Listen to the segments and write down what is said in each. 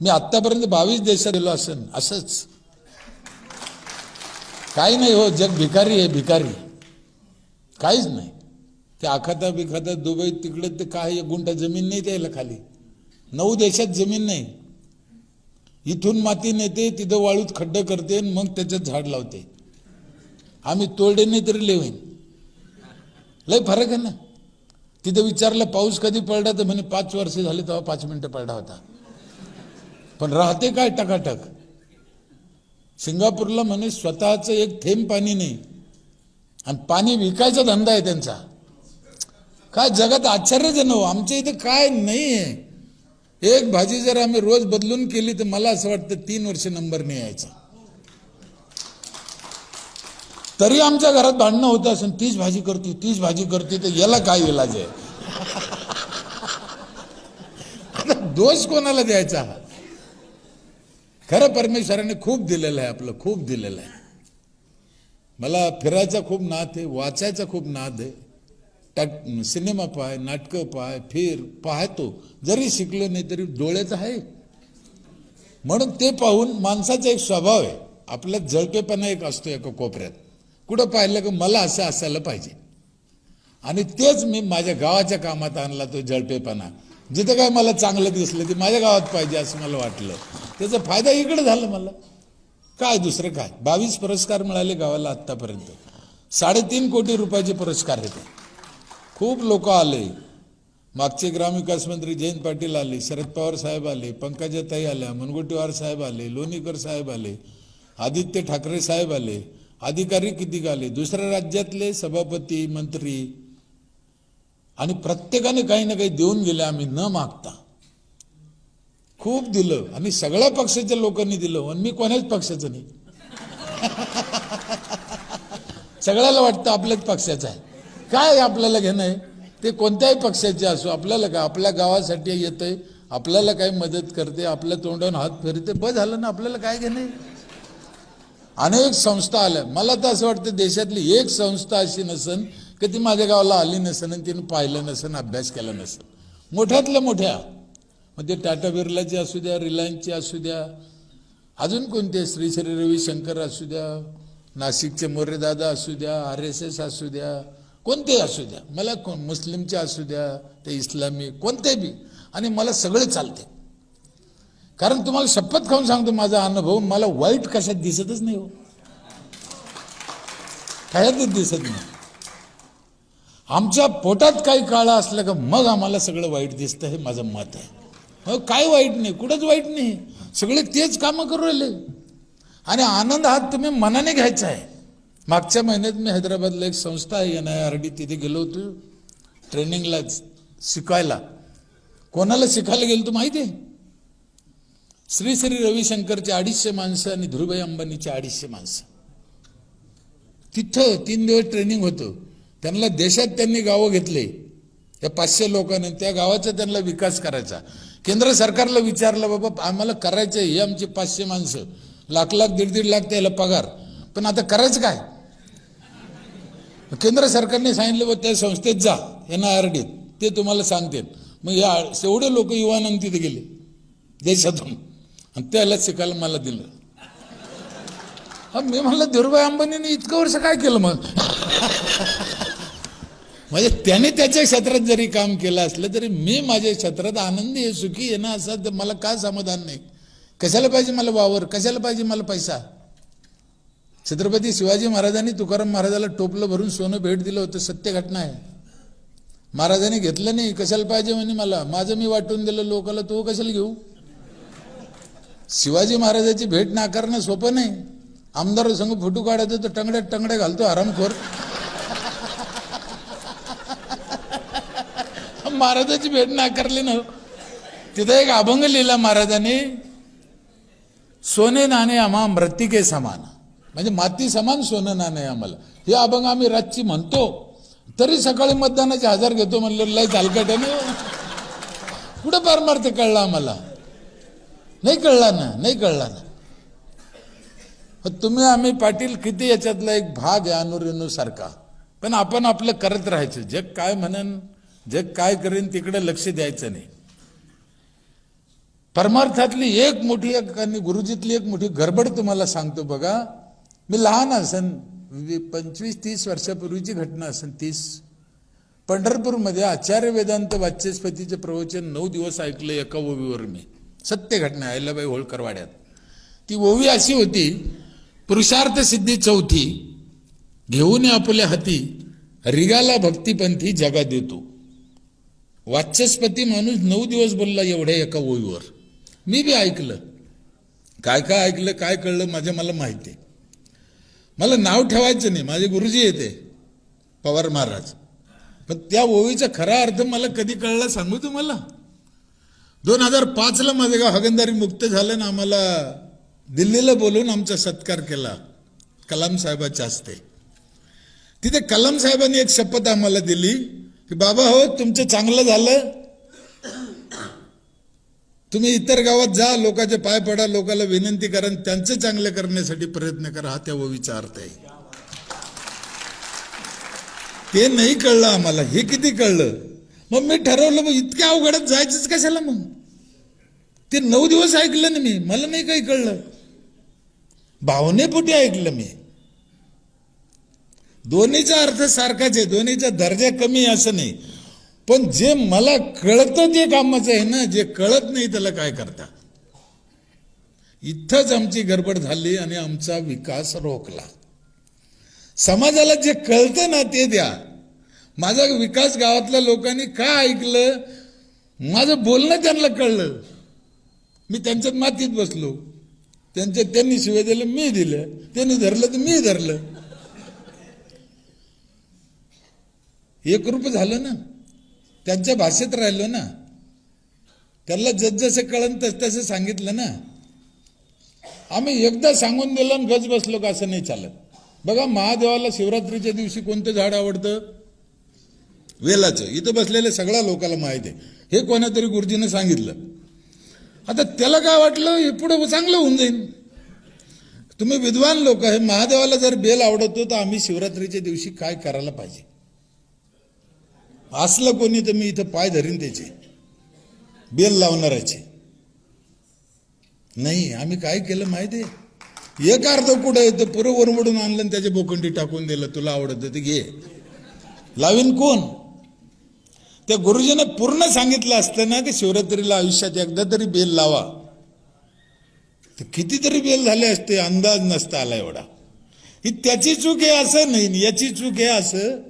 मी आतापर्यंत 22 देशात गेलो असेल, असंच काही नाही हो. जग भिकारी आहे, भिकारी, काहीच नाही. ते आखाता बिखाता दुबई तिकडे ते काय 1 गुंठा जमीन नाही द्यायला खाली. 9 देशात जमीन नाही. इथून माती नेते, तिथं वाळूत खड्डे करते, मग त्याच्यात झाड लावते. आम्ही तोडे नाही तरी लेवीन. लय फरक आहे ना. तिथं विचारलं पाऊस कधी पडला तर म्हणे 5 वर्ष झाले तेव्हा 5 मिनिटं पडला होता. पण राहते काय टकाटक. सिंगापूरला म्हणे स्वतःचं एक थेंब पाणी नाही आणि पाणी विकायचा धंदा आहे त्यांचा. काय जगात आश्चर्यजनक हो. आमच्या इथे काय नाही आहे. एक भाजी जर आम्ही रोज बदलून केली तर मला असं वाटतं 3 वर्ष नंबर नाही यायचा. तरी आमच्या घरात भांडणं होतं असं, तीच भाजी करते, तीच भाजी करते, तर याला काय इलाज आहे. आता दोष कोणाला द्यायचा. खरं परमेश्वराने खूप दिलेलं आहे, आपलं खूप दिलेलं आहे. मला फिरायचा खूप नाद आहे, वाचायचा खूप नाद आहे. सिनेमा पाय, नाटकं पाय, फिर पाहतो. जरी शिकलो नाही तरी डोळ्याचं आहे. म्हणून ते पाहून माणसाचा एक स्वभाव आहे, आपल्यात जळपेपणा एक असतो एका कोपऱ्यात. कुठं पाहिलं की मला असं असायला पाहिजे. आणि तेच मी माझ्या गावाच्या कामात आणला, तो जळपेपणा. जिथं काय मला चांगलं दिसलं ते माझ्या गावात पाहिजे असं मला वाटलं. त्याचा फायदा इकडे झाला मला. काय दुसरं काय. 22 पुरस्कार मिळाले गावाला आत्तापर्यंत. 3.5 कोटी रुपयाचे पुरस्कार आहेत. खूप लोक आले. मागचे ग्रामविकास मंत्री जयंत पाटील आले, शरद पवार साहेब आले, पंकजाताई आल्या, मुनगंटीवार साहेब आले, लोणीकर साहेब आले, आदित्य ठाकरे साहेब आले, अधिकारी किती आले, दुसऱ्या राज्यातले सभापती, मंत्री, आणि प्रत्येकाने काही ना काही देऊन गेले. आम्ही न मागता खूप दिलं आणि सगळ्या पक्षाच्या लोकांनी दिलं. आणि मी कोणाच पक्षाचं नाही. सगळ्याला वाटतं आपल्याच पक्षाचं आहे. काय आपल्याला घेणं आहे ते कोणत्याही पक्षाचे असो. आपल्याला काय, आपल्या गावासाठी येतंय, आपल्याला काही मदत करते, आपल्या तोंडावर हात फिरते, बस झालं ना. आपल्याला काय घेणं आहे. अनेक संस्था आल्या. मला तर असं वाटतं देशातली एक संस्था अशी नसन की ती माझ्या गावाला आली नसन आणि तिने पाहिलं नसन, अभ्यास केला नसन. मोठ्यातल्या मोठ्या, मग ते टाटा बिर्लाची असू द्या, रिलायन्सची असू द्या, अजून कोणते, श्री श्री रविशंकर असू द्या, नाशिकचे मोरेदादा असू द्या, RSS असू द्या, कोणते असू द्या, मला मुस्लिमचे असू द्या, ते इस्लामी, कोणते बी, आणि मला सगळे चालते. कारण तुम्हाला शपथ खाऊन सांगतो, माझा अनुभव, मला वाईट कशात दिसतच नाही हो. कशातच दिसत नाही. आमच्या पोटात काही काळा असलं का मग आम्हाला सगळं वाईट दिसतं, हे माझं मत आहे. हो, काय वाईट नाही, कुठंच वाईट नाही. सगळे तेच कामं करू राहिले. आणि आनंद हा तुम्ही मनाने घ्यायचा आहे. मागच्या महिन्यात मी हैदराबादला एक संस्था आहे NIRD, तिथे गेलो होतो ट्रेनिंगला, शिकायला. कोणाला शिकायला गेलो तो माहिती आहे? श्री श्री रविशंकरचे 250 माणसं आणि धीरूभाई अंबानीचे 250 माणसं. तिथं 3 दिवस ट्रेनिंग होतं. त्यांना देशात त्यांनी गावं घेतले, त्या 500 लोकांनी. त्या गावाचा त्यांना विकास करायचा. केंद्र सरकारला विचारलं, बाबा आम्हाला करायचं आहे, हे आमचे 500 माणसं, लाख लाख 1.5 लाख त्याला पगार, पण आता करायचं काय. केंद्र सरकारने सांगितलं, बा त्या संस्थेत जा, NIRD, ते तुम्हाला सांगतील. मग या एवढे लोक युवानंद तिथे गेले देशातून, आणि त्याला शिकायला मला दिलं. मी म्हणलं, धीरूभाई अंबानीने इतकं वर्ष काय केलं मग. म्हणजे त्याने त्याच्या क्षेत्रात जरी काम केलं असलं तरी मी माझ्या क्षेत्रात आनंदी आहे, सुखी आहे ना. असं तर मला काय समाधान नाही. कशाला पाहिजे मला वावर, कशाला पाहिजे मला पैसा. छत्रपती शिवाजी महाराजांनी तुकाराम महाराजाला टोपलं भरून सोनं भेट दिलं होतं, सत्य घटना आहे. महाराजांनी घेतलं नाही, कशाला पाहिजे म्हणे मला, माझं मी वाटून दिलं लोकाला, तो कशाला घेऊ. शिवाजी महाराजाची भेट नाकारणं सोपं नाही. आमदार संग फोटो काढायचं तर टंगड्यात टंगड्या घालतो आरामखोर. महाराजाची भेट नाकारली ना. तिथं एक अभंग लिहिला महाराजांनी, सोने नाणे आम्हा मृत्तिके समान, म्हणजे माती समान सोनं नाणे आम्हाला. हे अभंग आम्ही रातची म्हणतो, तरी सकाळी मतदानाचे 1000 घेतो म्हणलं. लय चालकट्याने कुठं पारमार्थ कळला आम्हाला. नाही कळला ना, नाही कळला ना. तुम्ही आम्ही पाटील किती याच्यातला एक भाग आहे अनुरेणू सारखा. पण आपण आपलं करत राहायचं. जग काय म्हणन, जग काय करेन तिकडे लक्ष द्यायचं नाही. परमार्थातली एक मोठी आणि गुरुजीतली एक मोठी गडबड तुम्हाला सांगतो बघा. मी लहान असन 25-30 वर्षापूर्वीची घटना असेल 30. पंढरपूरमध्ये आचार्य वेदांत वाचस्पतीचे प्रवचन 9 दिवस ऐकले एका ओवीवर मी. सत्य घटना अहिल्याबाई होळकर वाड्यात. ती ओवी अशी होती, पुरुषार्थ सिद्धी चौथी घेऊन आपल्या हाती रिगाला भक्तिपंथी जगा देतो. वाचस्पती माणूस 9 दिवस बोलला एवढ्या एका ओवीवर. मी बी ऐकलं. काय काय ऐकलं काय कळलं मला माहिती आहे. मला नाव ठेवायचं नाही, माझे गुरुजी येते पवार महाराज. पण त्या ओवीचा खरा अर्थ मला कधी कळला सांगू तुम्हाला. 2005ला माझं गाव हगंदारी मुक्त झालं ना, आम्हाला दिल्लीला बोलून आमचा सत्कार केला कलाम साहेबाच्या हस्ते. तिथे कलाम साहेबांनी एक शपथ आम्हाला दिली की बाबा हो तुमचं चांगलं झालं, तुम्ही इतर गावात जा, लोकांचे पाय पडा, लोकांना विनंती करा, त्यांचं चांगलं करण्यासाठी प्रयत्न करा. हा त्या ओवीचा अर्थ आहे. ते नाही कळलं आम्हाला, हे किती कळलं. मग मी ठरवलं मग इतक्या अवघडात जायचंच कशाला. मग ते 9 दिवस ऐकलं ना मी, मला नाही काही कळलं. भावनेपोटी ऐकलं मी. दोन्हीचा अर्थ सारखाच आहे, दोन्हीचा दर्जा कमी असं नाही. पण जे मला कळतं ते कामाचं आहे ना, जे कळत नाही त्याला काय करता. इथंच आमची गडबड झाली आणि आमचा विकास रोखला. समाजाला जे कळतं ना ते द्या. माझा विकास गावातल्या लोकांनी काय ऐकलं, माझं बोलणं त्यांना कळलं. मी त्यांच्यात मातीत बसलो. त्यांनी शिवाय दिलं मी दिलं, त्यांनी धरलं तर मी धरलं. एकरूप झालं ना, त्यांच्या भाषेत राहिलो ना, त्यांना जसं कळन तसं सांगितलं ना. आम्ही एकदा सांगून दिलं आणि गज बसलो का असं नाही चालत. बघा महादेवाला शिवरात्रीच्या दिवशी कोणतं झाड आवडतं? वेलाचं. इथं बसलेल्या सगळ्या लोकांना माहिती आहे. हे कोणातरी गुरुजीनं सांगितलं. आता त्याला काय वाटलं हे पुढे चांगलं होऊन जाईल. तुम्ही विद्वान लोक आहे, महादेवाला जर बेल आवडतो तर आम्ही शिवरात्रीच्या दिवशी काय करायला पाहिजे. असलं कोणी तर मी इथं पाय धरीन त्याचे, बेल लावणाराचे नाही. आम्ही काय केलं माहिती आहे, एक अर्ध कुठं येतं पुरं वरमडून आणलं आणि त्याचे बोकंडी टाकून दिलं. तुला आवडतं ते घे, लावीन कोण. त्या गुरुजीने पूर्ण सांगितलं असतं ना की शिवरात्रीला आयुष्यात एकदा तरी बेल लावा, तर कितीतरी बेल झाले असते, अंदाज नसता आला एवढा. ही त्याची चूक आहे असं नाही, याची चूक आहे असं.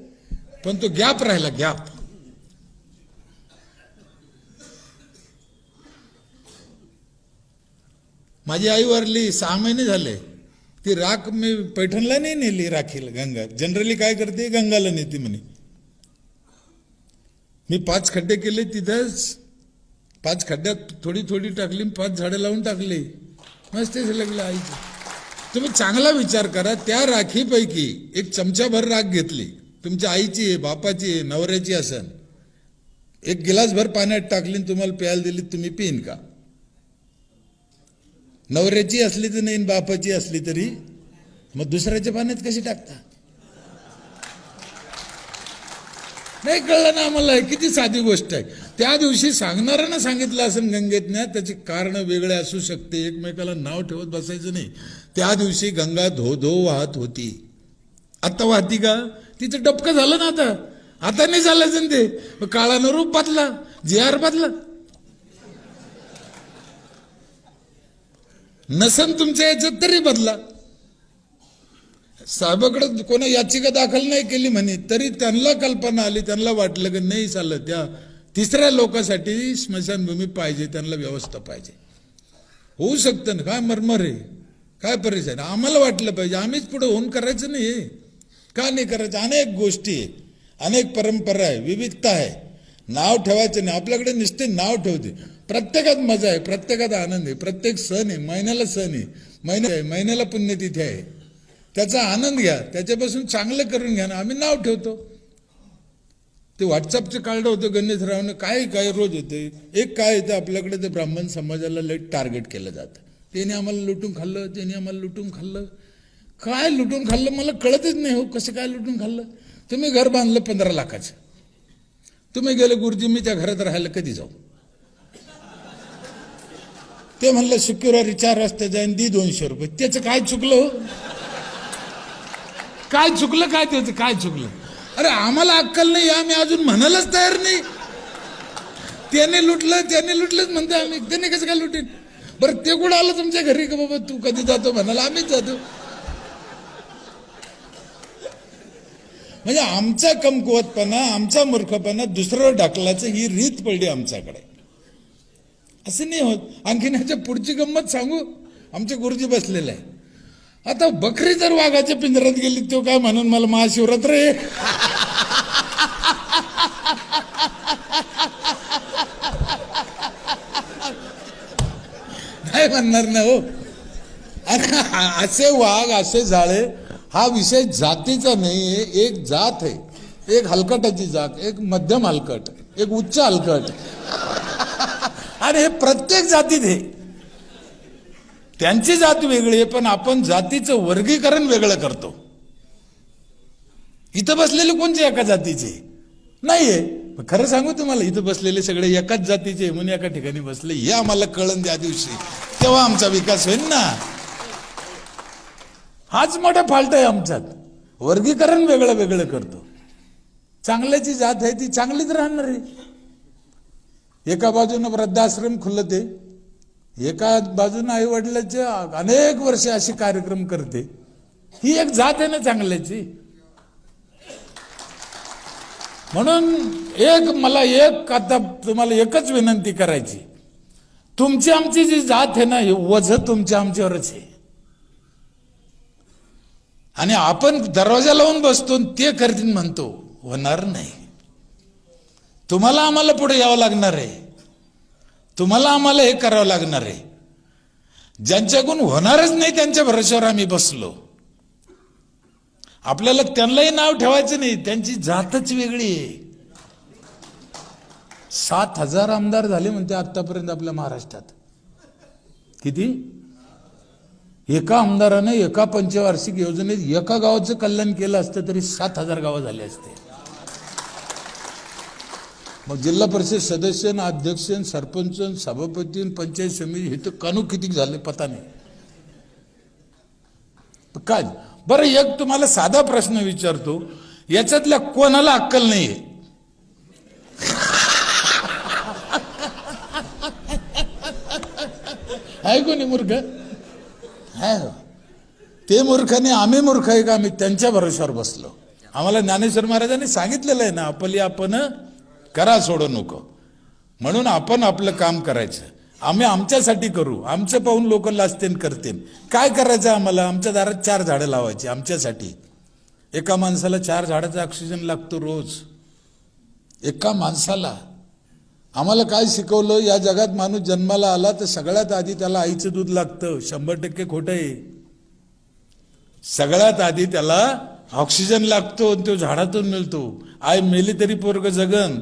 पण तो गॅप राहिला, गॅप. माझी आई वारली 6 महिने झाले. ती राख मी पैठणला नाही नेली राखीला. गंगा जनरली काय करते, गंगाला नेते म्हणे. मी 5 खड्डे केले तिथंच. 5 खड्ड्यात थोडी थोडी टाकली, 5 झाडं लावून टाकली. मस्त लागलं आईचं. तुम्ही चांगला विचार करा. त्या राखीपैकी एक चमचाभर राख घेतली, तुमच्या आईची आहे, बापाची आहे, नवऱ्याची असन, एक गिलासभर पाण्यात टाकली, तुम्हाला प्यायला दिली, तुम्ही पिन का? नवऱ्याची असली तर नाही, बापाची असली तरी. मग दुसऱ्याच्या पाण्यात कशी टाकता? नाही कळलं ना आम्हाला. किती साधी गोष्ट आहे. त्या दिवशी सांगणाऱ्यानं सांगितलं असेल गंगेतनं, त्याचे कारण वेगळे असू शकते, एकमेकाला नाव ठेवत बसायचं नाही. त्या दिवशी गंगा धो धो वाहत होती. आता वाहती का? तिचं डबकं झालं ना. आता नाही झालं ते. काळानं रूप बदला, JR बदला. नसन तुमच्या याच्यात तरी बदला. साहेबाकडे कोणा याचिका दाखल नाही केली म्हणे, तरी त्यांना कल्पना आली, त्यांना वाटलं की नाही चाललं, त्या 3ऱ्या लोकांसाठी स्मशानभूमी पाहिजे, त्यांना व्यवस्था पाहिजे. होऊ शकतं ना, काय मरमर आहे, काय परेशान. आम्हाला वाटलं पाहिजे, आम्हीच पुढे होऊन करायचं नाही. का नाही करायचं? अनेक गोष्टी आहे, अनेक परंपरा आहे, विविधता आहे. नाव ठेवायचं नाही. आपल्याकडे नुसते नाव ठेवते. प्रत्येकात मजा आहे, प्रत्येकात आनंद आहे, प्रत्येक सण आहे, महिन्याला सण आहे, महिन्याला पुण्यतिथी आहे, त्याचा आनंद घ्या, त्याच्यापासून चांगलं करून घ्या ना. आम्ही नाव ठेवतो. ते व्हॉट्सअपचं कार्ड होतं गणेशरावनं, काय काय रोज होते. एक काय येतं आपल्याकडे, ते ब्राह्मण समाजाला लई टार्गेट केलं जातं. त्याने आम्हाला लुटून खाल्लं, त्याने आम्हाला लुटून खाल्लं. काय लुटून खाल्लं मला कळतच नाही हो. कसं काय लुटून खाल्लं? तुम्ही घर बांधलं 15 लाखाचं, तुम्ही गेले गुरुजी मी त्या घरात राहायला कधी जाऊ? ते म्हणलं शुक्रवारी 4 वाजता जाईन, दी 200 रुपये. त्याचं काय चुकलं हो? काय चुकलं? काय त्याचं काय चुकलं? अरे आम्हाला अक्कल नाही, आम्ही अजून म्हणायलाच तयार नाही. त्याने लुटलंच म्हणते आम्ही. त्याने कसं काय लुटेन? बरं ते कुठं आलं तुमच्या घरी का बाबा तू कधी जातो म्हणाला? आम्हीच जातो. म्हणजे आमचा कमकुवतपणा, आमचा मूर्खपणा दुसऱ्यावर ढकलायचं ही रीत पडली आमच्याकडे. असं नाही होत. आणखीन ह्याच्या पुढची गंमत सांगू. आमचे गुरुजी बसलेले आहे. आता बकरी जर वाघाच्या पिंजऱ्यात गेली तो काय म्हणून मला महाशिवरात्र आहे नाही म्हणणार ना हो. असे वाघ, असे जाळे, हा विषय जातीचा नाही आहे. एक जात आहे, एक हलकटाची जात, एक मध्यम हलकट, एक उच्च हलकट, आणि हे प्रत्येक जातीत आहे. त्यांची जात वेगळी आहे, पण आपण जातीचं वर्गीकरण वेगळं करतो. इथं बसलेले कोणते एका जातीचे नाहीये. खरं सांगू तुम्हाला, इथं बसलेले सगळे एकाच जातीचे म्हणून एका ठिकाणी बसले, हे आम्हाला कळण त्या दिवशी, तेव्हा आमचा विकास होईल ना. हाच मोठा फाल्ट आहे आमच्यात. वर्गीकरण वेगळं वेगळं करतो. चांगल्याची जात आहे ती चांगलीच राहणार आहे. एका बाजूनं वृद्धाश्रम खुलते, एका बाजूनं आई वडिलांचे अनेक वर्षे असे कार्यक्रम करते. ही एक जात आहे ना चांगल्याची. म्हणून आता तुम्हाला एकच विनंती करायची, तुमची आमची जी जात आहे ना, हे वझ तुमच्या आमच्यावरच आहे. आणि आपण दरवाजा लावून बसतो ते करतील म्हणतो, होणार नाही. तुम्हाला आम्हाला पुढे यावं लागणार आहे. तुम्हाला आम्हाला हे करावं लागणार आहे. ज्यांच्याकडून होणारच नाही त्यांच्या भरोश्यावर आम्ही बसलो. आपल्याला त्यांनाही नाव ठेवायचं नाही, त्यांची जातच वेगळी आहे. 7,000 आमदार झाले म्हणते आतापर्यंत आपल्या महाराष्ट्रात. किती? एका आमदाराने एका पंचवार्षिक योजनेत एका गावाचं कल्याण केलं असतं तरी 7,000 गावं झाले असते. मग जिल्हा परिषद सदस्य, अध्यक्ष, सरपंच, सभापती, पंचायत समिती, हे तर कानू किती झाले पता नाही. काय बरं, एक तुम्हाला साधा प्रश्न विचारतो, याच्यातल्या कोणाला अक्कल नाहीये? आहे कोणी मूर्ख? आहे. ते मूर्ख नाही, आम्ही मूर्ख आहे का? आम्ही त्यांच्या भरोश्यावर बसलो. आम्हाला ज्ञानेश्वर महाराजांनी सांगितलेलं आहे ना, आपली आपण करा, सोडू नको. म्हणून आपण आपलं काम करायचं. आम्ही आमच्यासाठी करू. आमचं पाहून लोक लाजतेन करतील. काय करायचं आम्हाला? आमच्या दारात 4 झाडं लावायची आमच्यासाठी. एका माणसाला 4 झाडाचा ऑक्सिजन लागतो रोज, एका माणसाला. आम्हाला काय शिकवलं? या जगात माणूस जन्माला आला तर सगळ्यात आधी त्याला आईचं दूध लागतं. 100% खोटं आहे. सगळ्यात आधी त्याला ऑक्सिजन लागतो, तो झाडातून मिळतो. आई मेली तरी पोरग जगन,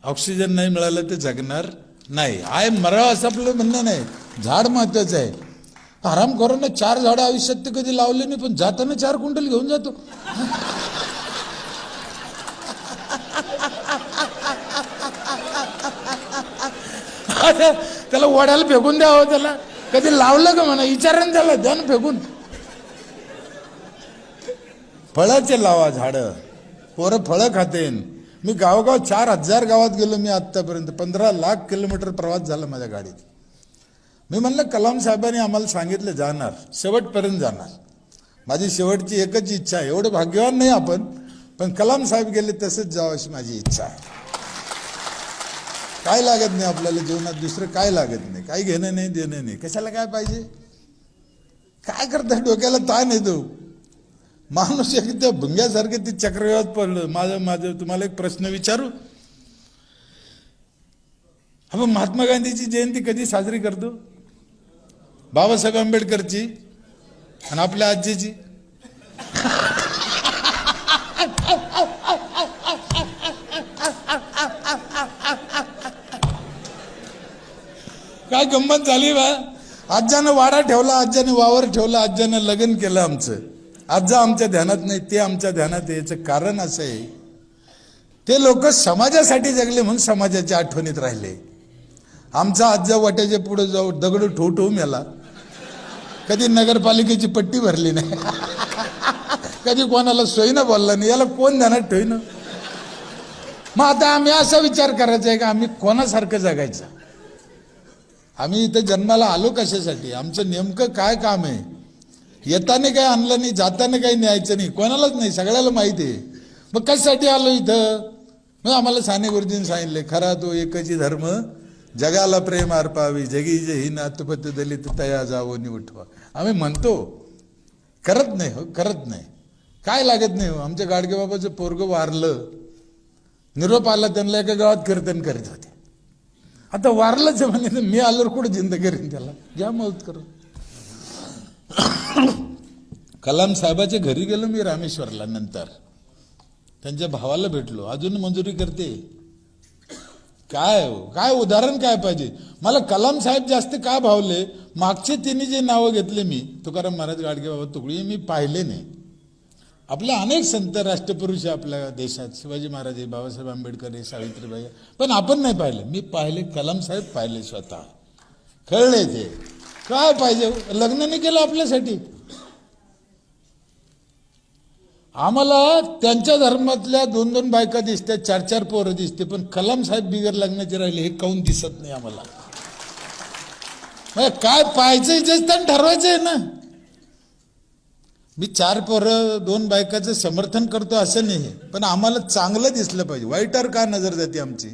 ऑक्सिजन नाही मिळालं तर जगणार नाही. आय मराव असं आपलं म्हणणं नाही. झाड महत्वाचं आहे. आराम करो ना. 4 झाडं आयुष्यात ते कधी लावले नाही, पण जाताना 4 क्विंटल घेऊन जातो. त्याला वड्याला फेकून द्यावं. त्याला कधी लावलं का म्हणा, विचारा त्याला, द्या ना फेकून. फळाचे लावा झाडं, पोरं फळं खातेन. मी गावोगाव 4,000 गावात गेलो मी आतापर्यंत. 15 लाख किलोमीटर प्रवास झाला माझ्या गाडीत. मी म्हणलं कलाम साहेबांनी आम्हाला सांगितलं जाणार, शेवटपर्यंत जाणार. माझी शेवटची एकच इच्छा आहे. एवढं भाग्यवान नाही आपण, पण कलाम साहेब गेले तसंच जावं अशी माझी इच्छा आहे. काय लागत नाही आपल्याला जीवनात, दुसरं काय लागत नाही. काही घेणं नाही, देणं नाही. कशाला काय पाहिजे? काय करता? डोक्याला ताण येतो. माणूस एकदम भुंग्यासारखे ते चक्रव्यूहात पडलं. माझं तुम्हाला एक प्रश्न विचारू. आपण महात्मा गांधीची जयंती कधी साजरी करतो? बाबासाहेब आंबेडकरची आणि आपल्या आजीची. काय गंमत झाली बा. आज्यानं वाडा ठेवला, आज्याने वावर ठेवला, आज्यानं लग्न केलं आमचं. आजा आमच्या ध्यानात नाही, ते आमच्या ध्यानात यायचं कारण असं आहे, ते लोक समाजासाठी जगले म्हणून समाजाच्या आठवणीत राहिले. आमचा आजा वाट्याच्या पुढे जाऊ दगड ठोठवू मेला. कधी नगरपालिकेची पट्टी भरली नाही. कधी कोणाला सोयीनं बोलला नाही. याला कोण ध्यानात ठेवणं. मग आता आम्ही असा विचार करायचा आहे का आम्ही कोणासारखं जगायचं. आम्ही इथं जन्माला आलो कशासाठी. आमचं नेमकं काय काम आहे. येताना काही आणलं नाही, जाताना काही न्यायचं नाही, कोणालाच नाही, सगळ्याला माहिती आहे. मग कशासाठी आलो इथं. मग आम्हाला साने गुरुजींनी सांगितले खरा तो एकची धर्म जगाला प्रेम अर्पावी, जगी जही नातपत दलित तया जावो निवठवा. आम्ही म्हणतो, करत नाही हो, करत नाही. काय लागत नाही हो. आमच्या गाडगे बाबाचं पोरगं वारलं, निरोप आला, त्यांना एका गावात कीर्तन करीत होते. आता वारलंच म्हणे, मी आल्यावर कुठं जिंद करीन त्याला, घ्या मौत करून. कलाम साहेबाच्या घरी गेलो मी रामेश्वरला. नंतर त्यांच्या भावाला भेटलो, अजून मंजुरी करते. काय उदाहरण काय पाहिजे. मला कलाम साहेब जास्त का भावले, मागचे तिन्ही जे नावं घेतले मी, तुकाराम महाराज, गाडगे बाबा, तुकडी, मी पाहिले नाही. आपल्या अनेक संत राष्ट्रपुरुष आपल्या देशात, शिवाजी महाराज, बाबासाहेब आंबेडकर, सावित्रीबाई, पण आपण नाही पाहिलं. मी पाहिले, कलाम साहेब पाहिले, स्वतः कळले. ते काय पाहिजे. लग्न नाही केलं आपल्यासाठी. आम्हाला त्यांच्या धर्मातल्या 2-2 बायका दिसतात, 4-4 पोरं दिसते, पण कलाम साहेब बिगर लग्नाचे राहिले हे काऊन दिसत नाही आम्हाला. काय पाहायचं इच्छित ठरवायचंय ना. मी 4 पोरं 2 बायकाचं समर्थन करतो असं नाही, पण आम्हाला चांगलं दिसलं पाहिजे. वाईटावर का नजर जाते आमची.